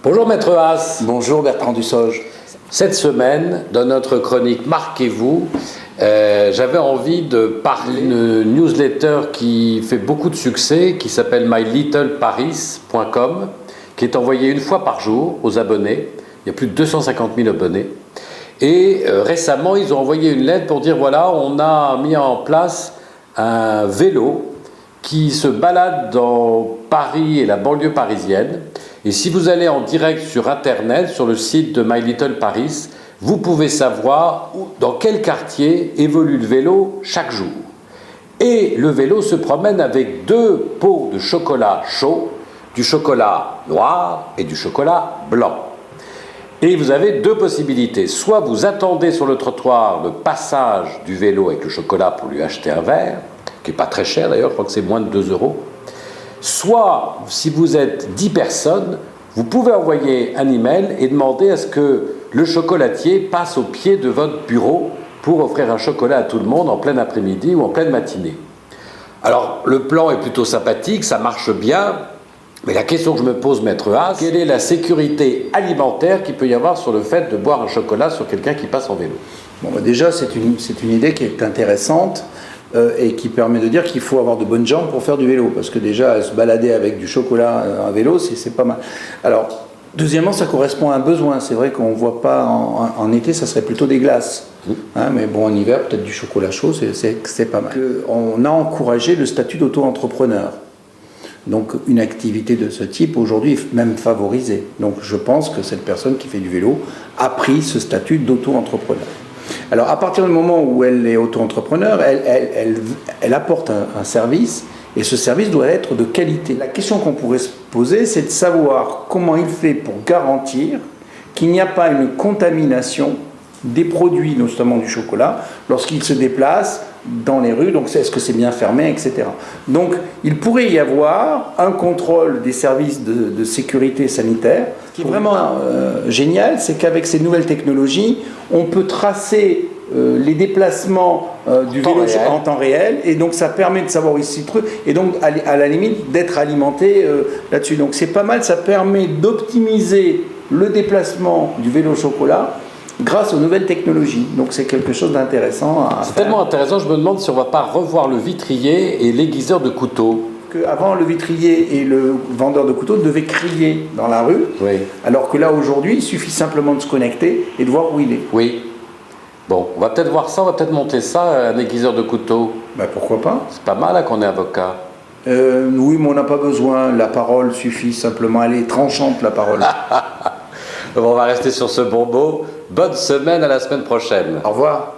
Bonjour Maître Haas. Bonjour Bertrand Dussoge. Cette semaine, dans notre chronique Marquez-vous, j'avais envie de parler d'une newsletter qui fait beaucoup de succès, qui s'appelle mylittleparis.com, qui est envoyée une fois par jour aux abonnés. Il y a plus de 250 000 abonnés. Et récemment, ils ont envoyé une lettre pour dire, voilà, on a mis en place un vélo qui se balade dans Paris et la banlieue parisienne. Et si vous allez en direct sur Internet, sur le site de My Little Paris, vous pouvez savoir dans quel quartier évolue le vélo chaque jour. Et le vélo se promène avec 2 pots de chocolat chaud, du chocolat noir et du chocolat blanc. Et vous avez 2 possibilités. Soit vous attendez sur le trottoir le passage du vélo avec le chocolat pour lui acheter un verre, qui n'est pas très cher d'ailleurs, je crois que c'est moins de 2 €. Soit, si vous êtes 10 personnes, vous pouvez envoyer un email et demander à ce que le chocolatier passe au pied de votre bureau pour offrir un chocolat à tout le monde en plein après-midi ou en pleine matinée. Alors, le plan est plutôt sympathique, ça marche bien, mais la question que je me pose, Maître Haas, quelle est la sécurité alimentaire qu'il peut y avoir sur le fait de boire un chocolat sur quelqu'un qui passe en vélo? Bon, déjà, c'est une idée qui est intéressante. Et qui permet de dire qu'il faut avoir de bonnes jambes pour faire du vélo, parce que déjà se balader avec du chocolat à vélo, c'est pas mal. Alors, deuxièmement, ça correspond à un besoin. C'est vrai qu'on ne voit pas en été, ça serait plutôt des glaces. Hein, mais bon, en hiver, peut-être du chocolat chaud, c'est pas mal. On a encouragé le statut d'auto-entrepreneur. Donc, une activité de ce type, aujourd'hui, est même favorisée. Donc, je pense que cette personne qui fait du vélo a pris ce statut d'auto-entrepreneur. Alors, à partir du moment où elle est auto-entrepreneur, elle apporte un service, et ce service doit être de qualité. La question qu'on pourrait se poser, c'est de savoir comment il fait pour garantir qu'il n'y a pas une contamination des produits, notamment du chocolat, lorsqu'il se déplace dans les rues. Donc, est-ce que c'est bien fermé, etc. Donc, il pourrait y avoir un contrôle des services de sécurité sanitaire. Ce qui est vraiment génial, c'est qu'avec ces nouvelles technologies, on peut tracer les déplacements du vélo en temps réel, et donc ça permet de savoir où il se situe, et donc à la limite d'être alimenté là-dessus. Donc c'est pas mal, ça permet d'optimiser le déplacement du vélo chocolat grâce aux nouvelles technologies. Donc c'est quelque chose d'intéressant à faire. C'est tellement intéressant, je me demande si on ne va pas revoir le vitrier et l'aiguiseur de couteau. Avant, le vitrier et le vendeur de couteaux devaient crier dans la rue, oui. Alors que là, aujourd'hui, il suffit simplement de se connecter et de voir où il est. Oui. Bon, on va peut-être voir ça, on va peut-être monter ça, un aiguiseur de couteau. Ben, pourquoi pas? C'est pas mal là, qu'on est avocat. Oui, mais on n'a pas besoin, la parole suffit simplement, elle est tranchante, la parole. Bon, on va rester sur ce bon mot. Bonne semaine, à la semaine prochaine. Au revoir.